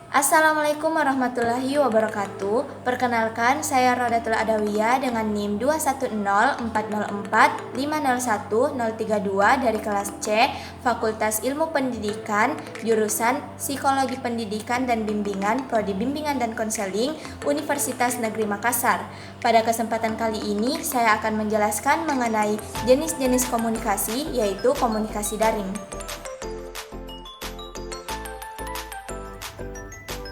Assalamualaikum warahmatullahi wabarakatuh. Perkenalkan, saya Rodatul Adawiyah dengan NIM 21040450132 dari kelas C, Fakultas Ilmu Pendidikan, jurusan Psikologi Pendidikan dan Bimbingan, Prodi Bimbingan dan Konseling, Universitas Negeri Makassar. Pada kesempatan kali ini, saya akan menjelaskan mengenai jenis-jenis komunikasi, yaitu komunikasi daring.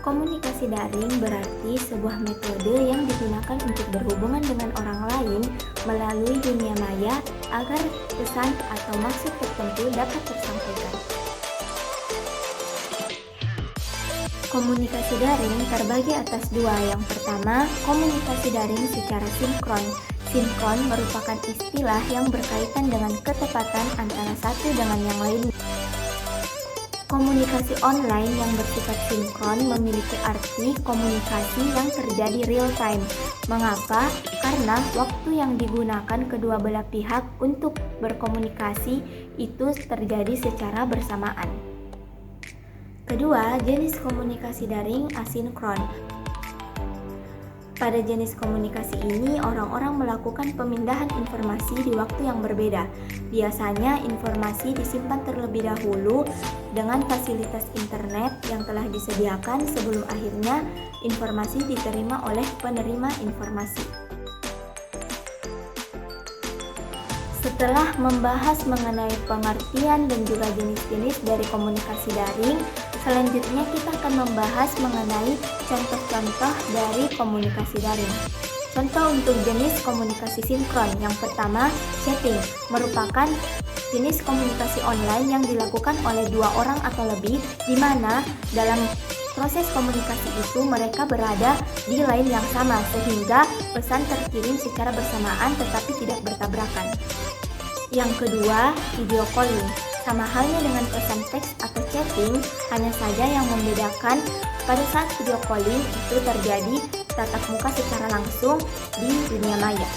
Komunikasi daring berarti sebuah metode yang digunakan untuk berhubungan dengan orang lain melalui dunia maya agar pesan atau maksud tertentu dapat tersampaikan. Komunikasi daring terbagi atas dua. Yang pertama, komunikasi daring secara sinkron. Sinkron merupakan istilah yang berkaitan dengan ketepatan antara satu dengan yang lain. Komunikasi online yang bersifat sinkron memiliki arti komunikasi yang terjadi real time. Mengapa? Karena waktu yang digunakan kedua belah pihak untuk berkomunikasi itu terjadi secara bersamaan. Kedua, jenis komunikasi daring asinkron. Pada jenis komunikasi ini, orang-orang melakukan pemindahan informasi di waktu yang berbeda. Biasanya, informasi disimpan terlebih dahulu dengan fasilitas internet yang telah disediakan sebelum akhirnya informasi diterima oleh penerima informasi. Setelah membahas mengenai pengertian dan juga jenis-jenis dari komunikasi daring, selanjutnya kita akan membahas mengenai contoh-contoh dari komunikasi daring. Contoh untuk jenis komunikasi sinkron. Yang pertama, chatting merupakan jenis komunikasi online yang dilakukan oleh dua orang atau lebih, di mana dalam proses komunikasi itu mereka berada di line yang sama sehingga pesan terkirim secara bersamaan tetapi tidak bertabrakan. Yang kedua, video calling. Sama halnya dengan pesan teks atau chatting, hanya saja yang membedakan pada saat video calling itu terjadi tatap muka secara langsung di dunia maya.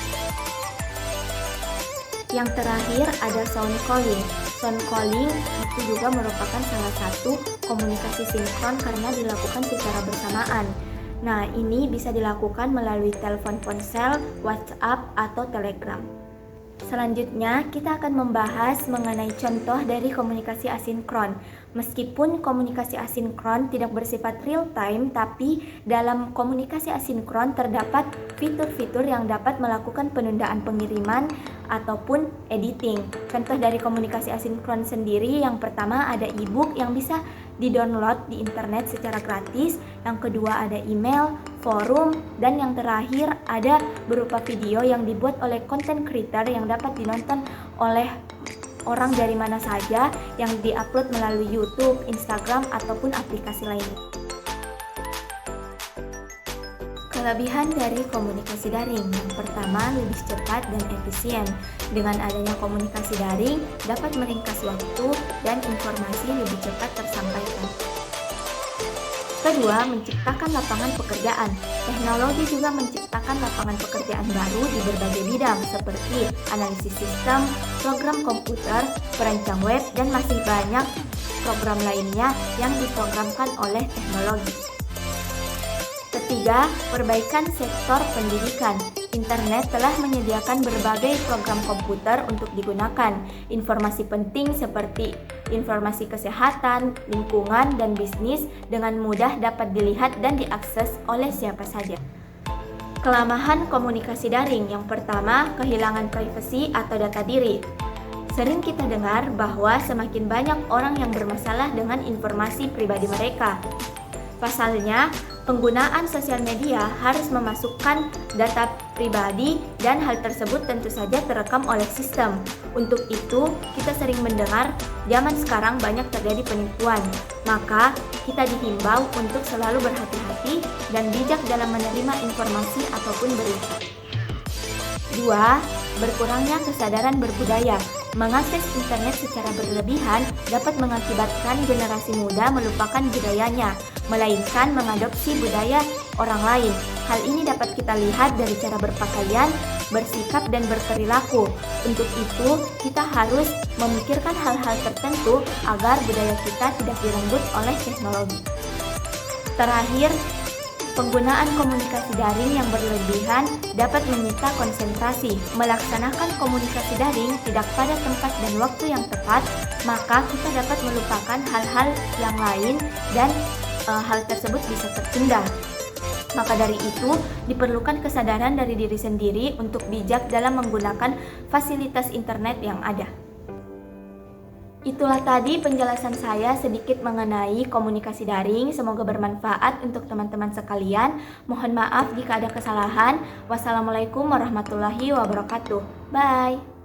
Yang terakhir ada sound calling. Sound calling itu juga merupakan salah satu komunikasi sinkron karena dilakukan secara bersamaan. Nah, ini bisa dilakukan melalui telepon ponsel, WhatsApp, atau Telegram. Selanjutnya, kita akan membahas mengenai contoh dari komunikasi asinkron. Meskipun komunikasi asinkron tidak bersifat real time, tapi dalam komunikasi asinkron terdapat fitur-fitur yang dapat melakukan penundaan pengiriman ataupun editing. Contoh dari komunikasi asinkron sendiri, yang pertama ada e-book yang bisa di-download di internet secara gratis. Yang kedua ada email, forum, dan yang terakhir ada berupa video yang dibuat oleh content creator yang dapat dinonton oleh orang dari mana saja, yang diupload melalui YouTube, Instagram, ataupun aplikasi lainnya. Kelebihan dari komunikasi daring. Yang pertama, lebih cepat dan efisien. Dengan adanya komunikasi daring, dapat meringkas waktu dan informasi lebih cepat tersampaikan. Kedua, menciptakan lapangan pekerjaan. Teknologi juga menciptakan lapangan pekerjaan baru di berbagai bidang seperti analisis sistem, program komputer, perancang web, dan masih banyak program lainnya yang diprogramkan oleh teknologi. Ketiga, perbaikan sektor pendidikan. Internet telah menyediakan berbagai program komputer untuk digunakan. Informasi penting seperti informasi kesehatan, lingkungan, dan bisnis dengan mudah dapat dilihat dan diakses oleh siapa saja. Kelemahan komunikasi daring. Yang pertama, kehilangan privasi atau data diri. Sering kita dengar bahwa semakin banyak orang yang bermasalah dengan informasi pribadi mereka. Pasalnya, penggunaan sosial media harus memasukkan data pribadi dan hal tersebut tentu saja terekam oleh sistem. Untuk itu, kita sering mendengar zaman sekarang banyak terjadi penipuan. Maka, kita dihimbau untuk selalu berhati-hati dan bijak dalam menerima informasi ataupun berita. 2. Berkurangnya kesadaran berbudaya. Mengakses internet secara berlebihan dapat mengakibatkan generasi muda melupakan budayanya, melainkan mengadopsi budaya orang lain. Hal ini dapat kita lihat dari cara berpakaian, bersikap, dan berperilaku. Untuk itu, kita harus memikirkan hal-hal tertentu agar budaya kita tidak direnggut oleh teknologi. Terakhir, penggunaan komunikasi daring yang berlebihan dapat menyita konsentrasi. Melaksanakan komunikasi daring tidak pada tempat dan waktu yang tepat, maka kita dapat melupakan hal-hal yang lain dan hal tersebut bisa tertunda. Maka dari itu, diperlukan kesadaran dari diri sendiri untuk bijak dalam menggunakan fasilitas internet yang ada. Itulah tadi penjelasan saya sedikit mengenai komunikasi daring. Semoga bermanfaat untuk teman-teman sekalian. Mohon maaf jika ada kesalahan. Wassalamualaikum warahmatullahi wabarakatuh. Bye.